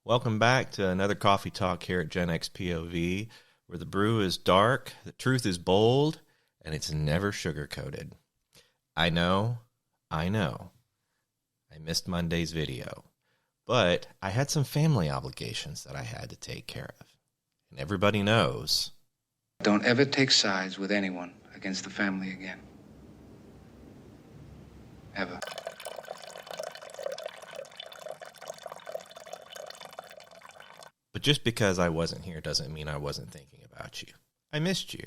Welcome back to another coffee talk here at Gen X POV, where the brew is dark, the truth is bold, and it's never sugar-coated. I know, I missed Monday's video, but I had some family obligations that I had to take care of. And everybody knows. Don't ever take sides with anyone against the family again. Ever. But just because I wasn't here doesn't mean I wasn't thinking about you. I missed you.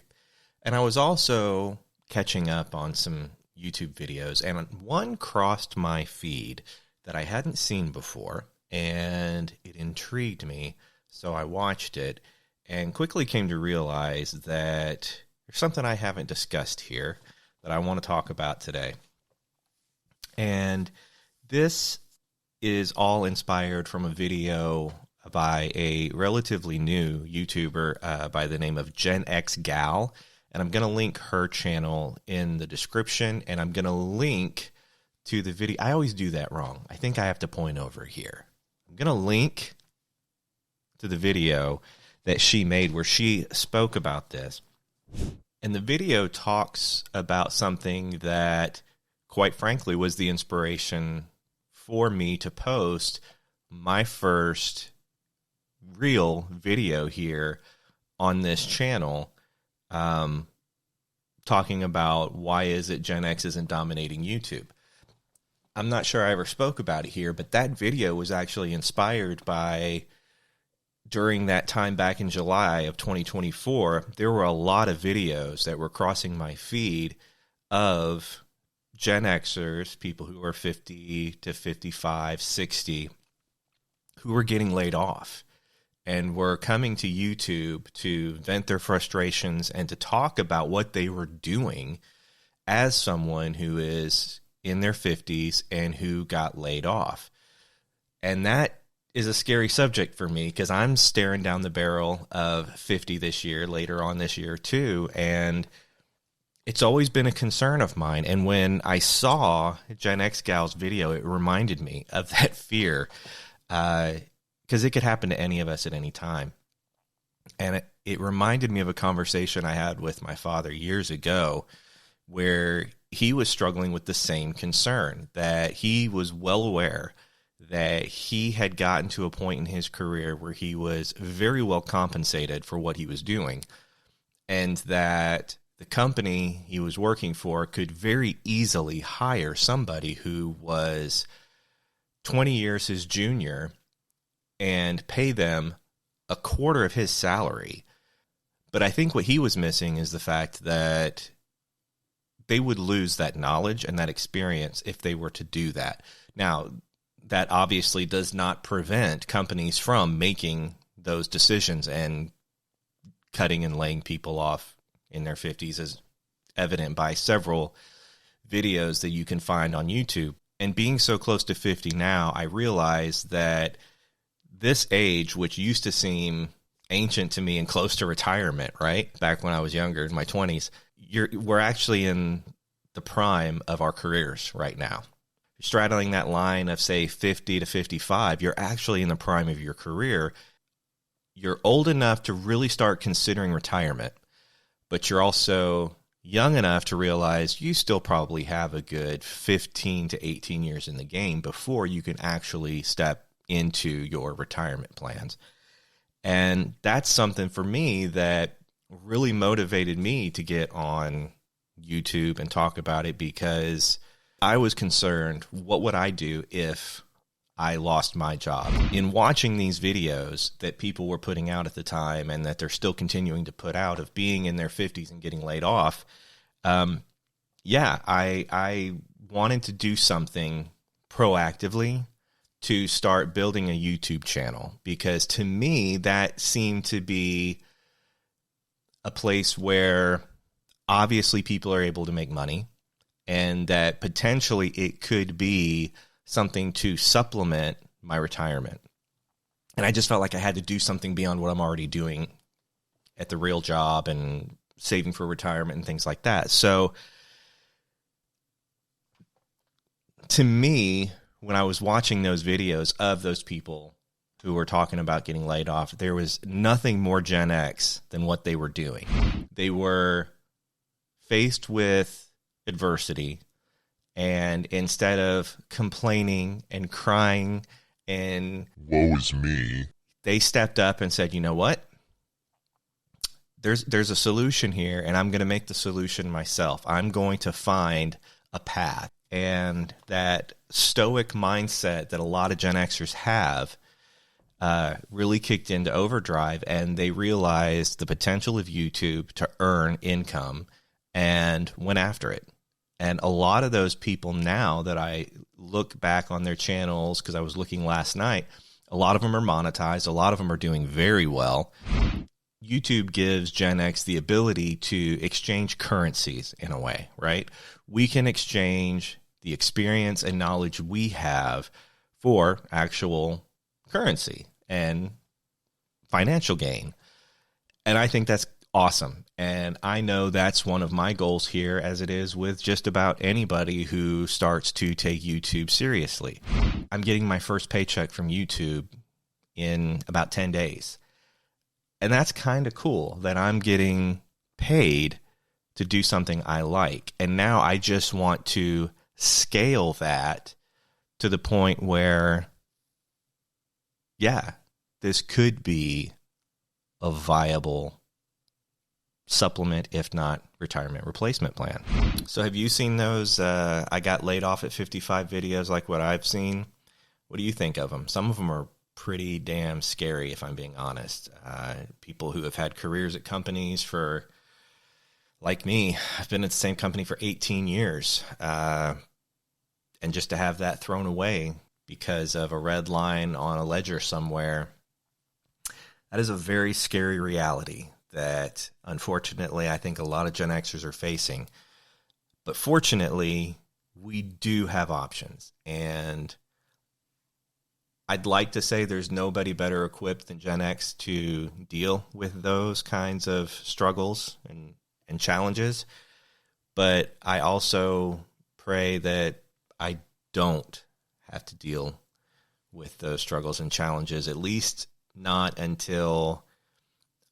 And I was also catching up on some YouTube videos, and one crossed my feed that I hadn't seen before, and it intrigued me, so I watched it and quickly came to realize that there's something I haven't discussed here that I want to talk about today. And this is all inspired from a video by a relatively new YouTuber by the name of Gen X Gal. And I'm going to link her channel in the description, and I'm going to link to the video. I always do that wrong. I think I have to point over here. I'm going to link to the video that she made where she spoke about this. And the video talks about something that, quite frankly, was the inspiration for me to post my first real video here on this channel, talking about why is it Gen X isn't dominating YouTube. I'm not sure I ever spoke about it here, but that video was actually inspired by, during that time back in July of 2024, there were a lot of videos that were crossing my feed of Gen Xers, people who are 50 to 55, 60, who were getting laid off and were coming to YouTube to vent their frustrations and to talk about what they were doing as someone who is in their 50s and who got laid off. And that is a scary subject for me because I'm staring down the barrel of 50 this year, later on this year too, and it's always been a concern of mine. And when I saw Gen X Gal's video, it reminded me of that fear, because it could happen to any of us at any time. And it reminded me of a conversation I had with my father years ago where he was struggling with the same concern, that he was well aware that he had gotten to a point in his career where he was very well compensated for what he was doing, and that the company he was working for could very easily hire somebody who was 20 years his junior and pay them a quarter of his salary. But I think what he was missing is the fact that they would lose that knowledge and that experience if they were to do that. Now, that obviously does not prevent companies from making those decisions and cutting and laying people off in their 50s, as evident by several videos that you can find on YouTube. And being so close to 50 now, I realize that this age, which used to seem ancient to me and close to retirement, right? Back when I was younger, in my 20s, we're actually in the prime of our careers right now. Straddling that line of, say, 50 to 55, you're actually in the prime of your career. You're old enough to really start considering retirement, but you're also young enough to realize you still probably have a good 15 to 18 years in the game before you can actually step into your retirement plans. And that's something for me that really motivated me to get on YouTube and talk about it, because I was concerned, what would I do if I lost my job? In watching these videos that people were putting out at the time and that they're still continuing to put out of being in their 50s and getting laid off, I wanted to do something proactively to start building a YouTube channel, because to me that seemed to be a place where obviously people are able to make money, and that potentially it could be something to supplement my retirement. And I just felt like I had to do something beyond what I'm already doing at the real job and saving for retirement and things like that. So to me, when I was watching those videos of those people who were talking about getting laid off, there was nothing more Gen X than what they were doing. They were faced with adversity, and instead of complaining and crying and woe is me, they stepped up and said, you know what? There's a solution here, and I'm going to make the solution myself. I'm going to find a path. And that stoic mindset that a lot of Gen Xers have really kicked into overdrive, and they realized the potential of YouTube to earn income and went after it. And a lot of those people now that I look back on their channels, because I was looking last night, a lot of them are monetized. A lot of them are doing very well. YouTube gives Gen X the ability to exchange currencies in a way, right? We can exchange the experience and knowledge we have for actual currency and financial gain. And I think that's awesome. And I know that's one of my goals here, as it is with just about anybody who starts to take YouTube seriously. I'm getting my first paycheck from YouTube in about 10 days. And that's kind of cool that I'm getting paid to do something I like. And now I just want to scale that to the point where, yeah, this could be a viable supplement, if not retirement replacement plan. So have you seen those I got laid off at 55 videos like what I've seen? What do you think of them? Some of them are pretty damn scary, if I'm being honest. People who have had careers at companies for, like me, I've been at the same company for 18 years. And just to have that thrown away because of a red line on a ledger somewhere, that is a very scary reality that, unfortunately, I think a lot of Gen Xers are facing. But fortunately, we do have options. And I'd like to say there's nobody better equipped than Gen X to deal with those kinds of struggles and challenges. But I also pray that I don't have to deal with those struggles and challenges, at least not until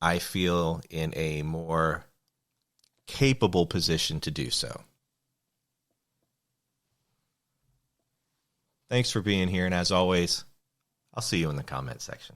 I feel in a more capable position to do so. Thanks for being here, and as always, I'll see you in the comment section.